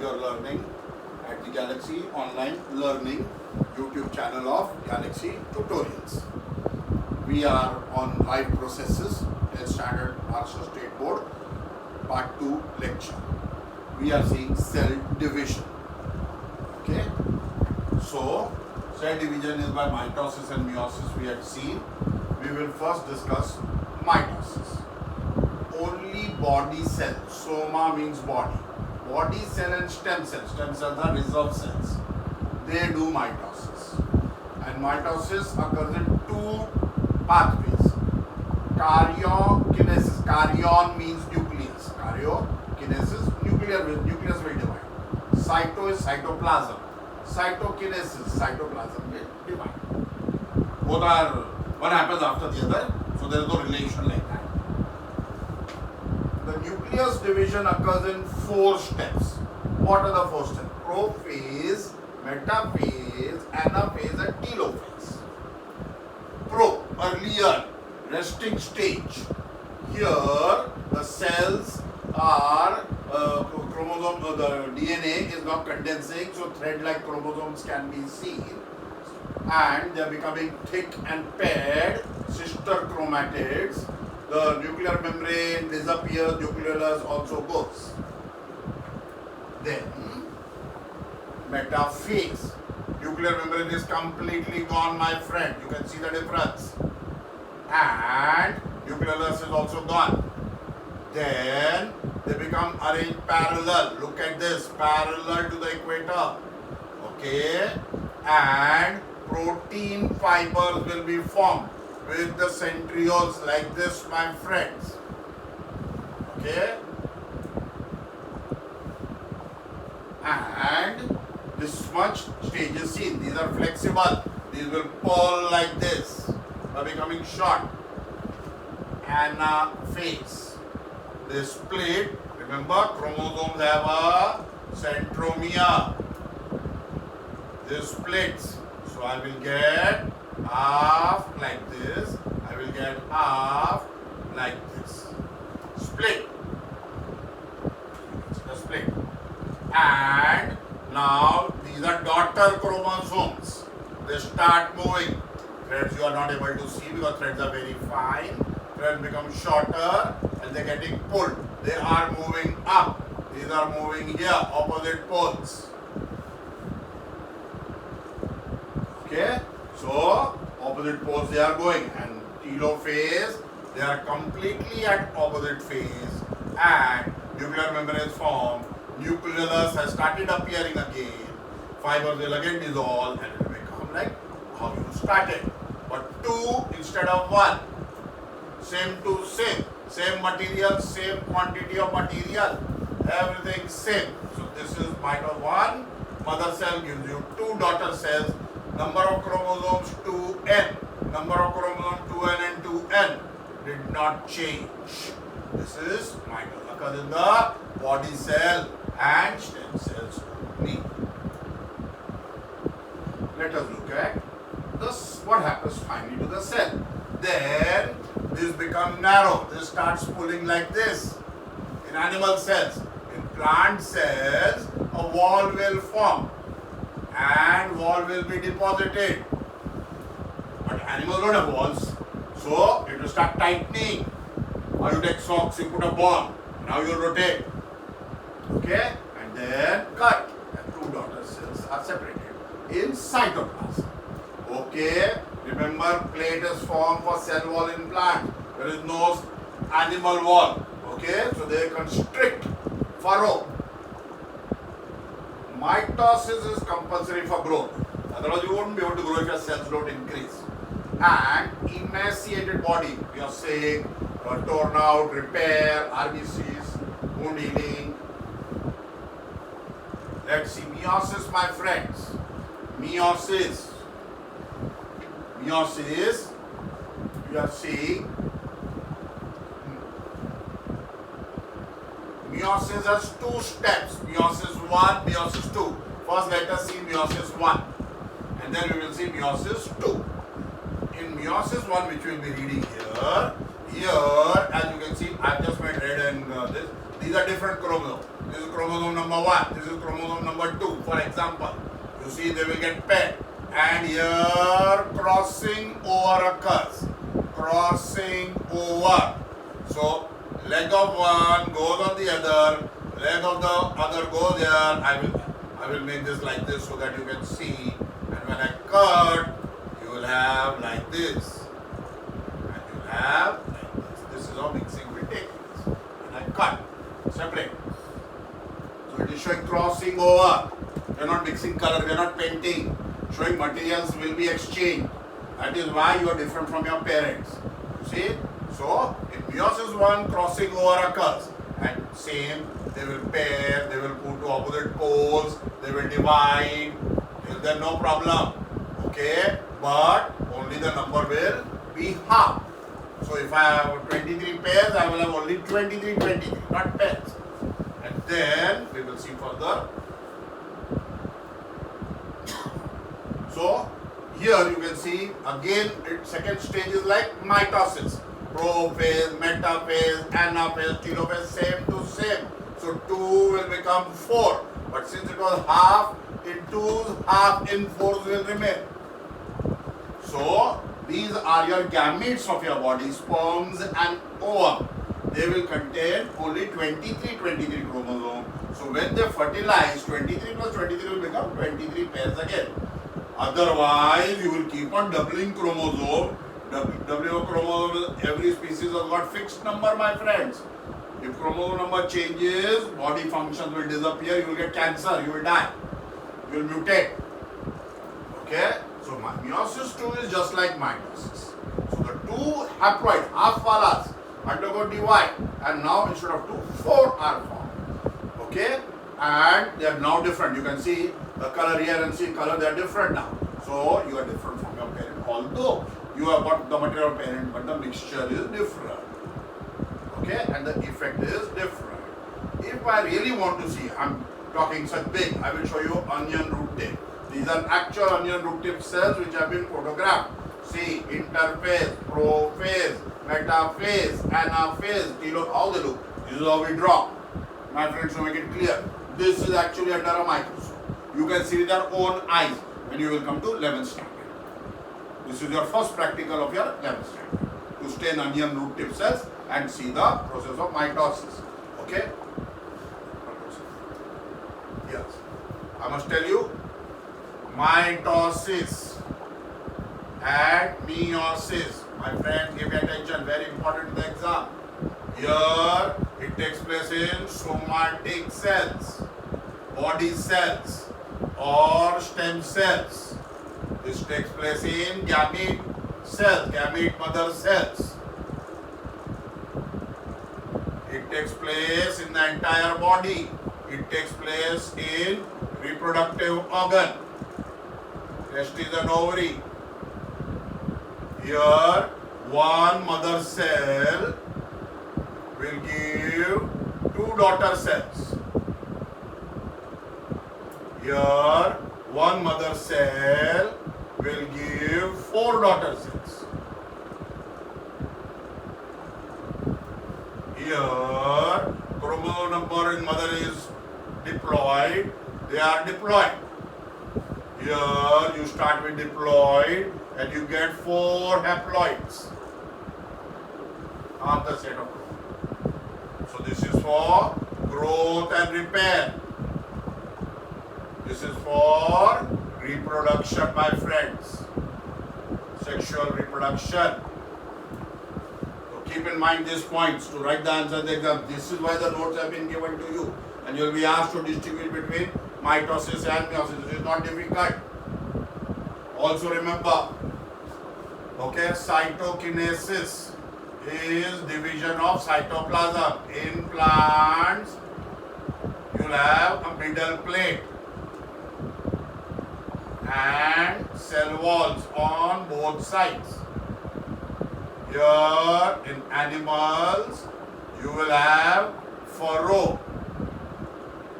your learning at the Galaxy Online Learning YouTube channel of Galaxy Tutorials. We are on live processes in Standard Master State Board Part 2 lecture. We are seeing cell division. Okay. So, cell division is by mitosis and meiosis we had seen. We will first discuss mitosis. Only body cells, soma means body. Body cell and stem cells. Stem cells are reserve cells. They do mitosis. And mitosis occurs in two pathways. Karyokinesis. Karyon means nucleus. Karyokinesis, nucleus will divide. Cyto is cytoplasm. Cytokinesis, cytoplasm will divide. Both are, one happens after the other, so there is no relation like that. The nucleus division occurs in 4 steps. What are the 4 steps? Prophase, metaphase, anaphase and telophase. Pro, earlier, resting stage. Here, the cells are, chromosome, the DNA is now condensing, so thread-like chromosomes can be seen. And they are becoming thick and paired, sister chromatids. The nuclear membrane disappears, nucleolus also goes. Then, metaphase. Nuclear membrane is completely gone, my friend. You can see the difference. And nucleolus is also gone. Then, they become arranged parallel. Look at this, parallel to the equator. Okay. And protein fibers will be formed with the centrioles like this, my friends. Okay. And this much stage is seen. These are flexible. These will pull like this by becoming short. Anaphase. They split. Remember, chromosomes have a centromere. This splits. So I will get half like this. I will get half like this. Split. It's a split. And now these are daughter chromosomes. They start moving. Threads you are not able to see because threads are very fine. Threads become shorter and they are getting pulled. They are moving up. These are moving here, opposite poles. Okay, so opposite poles they are going, and telophase they are completely at opposite phase, and nuclear membrane is formed. Nucleolus has started appearing again. Fibers will again dissolve, and it will become like how you started, but 2 instead of 1. Same to same. Same material, same quantity of material, everything same. So this is mitosis 1. Mother cell gives you 2 daughter cells. Number of chromosomes 2n. Number of chromosomes 2n and 2n did not change. This is mitosis. Occurs in the body cell and stem cells only. Let us look at this. What happens finally to the cell? Then this becomes narrow. This starts pulling like this. In animal cells, in plant cells, a wall will form and wall will be deposited. But animals don't have walls, so it will start tightening. Or you take socks, you put a ball. Now you rotate. Okay, and then cut. And 2 daughter cells are separated in cytoplasm. Okay. Remember, plate is formed for cell wall in plant. There is no animal wall. Okay, so they constrict, furrow. Mitosis is compulsory for growth. Otherwise, you won't be able to grow if your cells don't increase. And emaciated body, we are saying, torn out, repair, RBCs, wound healing. Let's see, meiosis, my friends. Meiosis. Meiosis, you are seeing, meiosis has 2 steps, meiosis 1, meiosis 2. First let us see meiosis 1 and then we will see meiosis 2. In meiosis 1, which we will be reading here, as you can see, I have just made red and this. These are different chromosomes. This is chromosome number 1. This is chromosome number 2. For example, you see they will get paired. And here crossing over occurs. Crossing over. So leg of one goes on the other. Leg of the other goes here. I will make this like this so that you can see. And when I cut, you will have like this. And you will have like this. This is how mixing will take place. And I cut. Separate. So it is showing crossing over. We are not mixing color, we are not painting. Showing materials will be exchanged. That is why you are different from your parents. You see? So in meiosis 1, crossing over occurs. And same, they will pair, they will put to opposite poles, they will divide. Till then no problem. Okay? But only the number will be half. So if I have 23 pairs, I will have only 23, not pairs. And then we will see further. So here you can see again second stage is like mitosis. Prophase, metaphase, anaphase, telophase, same to same. So 2 will become 4. But since it was half in 2s, half in 4s will remain. So these are your gametes of your body, sperms and ovum. They will contain only 23 chromosomes. So when they fertilize, 23 plus 23 will become 23 pairs again. Otherwise, you will keep on doubling chromosome. Doubling of chromosome, every species has got fixed number, my friends. If chromosome number changes, body functions will disappear, you will get cancer, you will die. You will mutate. Okay? So meiosis 2 is just like mitosis. So the 2 haploid, half walas, undergo divide. And now instead of 2, 4 are formed. Okay? And they are now different. You can see the color here and see color, they are different now. So you are different from your parent. Although you have got the material parent, but the mixture is different. Okay? And the effect is different. If I really want to see, I'm talking such big, I will show you onion root tip. These are actual onion root tip cells which have been photographed. See, interphase, prophase, metaphase, anaphase, telophase, how they look. This is how we draw. My friends, to make it clear, this is actually under a microscope. You can see with your own eyes when you will come to 11th standard. This is your first practical of your 11th standard. To stain onion root tip cells and see the process of mitosis. Okay? Yes. I must tell you, mitosis and meiosis. My friends, give me attention, very important in the exam. Here, it takes place in somatic cells, body cells, or stem cells. This takes place in gamete cells, gamete mother cells. It takes place in the entire body. It takes place in reproductive organ, testes and ovary. Here, one mother cell will give 2 daughter cells. Here, one mother cell will give 4 daughter cells. Here, chromosome number in mother is diploid. They are diploid. Here, you start with diploid and you get 4 haploids. Half the set of chromosomes. So this is for growth and repair. This is for reproduction, my friends. Sexual reproduction. So keep in mind these points to write the answer in the exam. This is why the notes have been given to you. And you will be asked to distinguish between mitosis and meiosis. This is not difficult. Also remember, okay, cytokinesis is division of cytoplasm. In plants, you will have a middle plate and cell walls on both sides. Here in animals, you will have furrow,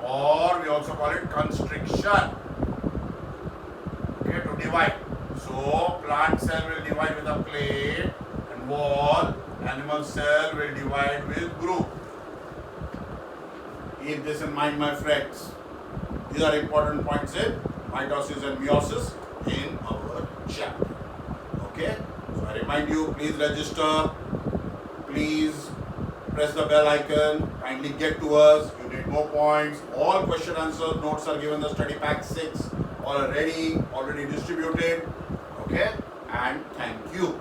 or we also call it constriction, okay, to divide. So plant cell will divide with a plate and wall, animal cell will divide with groove. Keep this in mind, my friends. These are important points in mitosis and meiosis in our chapter. Okay? So I remind you, please register. Please press the bell icon. Kindly get to us. You need more points. All question answer notes are given in the study pack 6 already distributed. Okay? And thank you.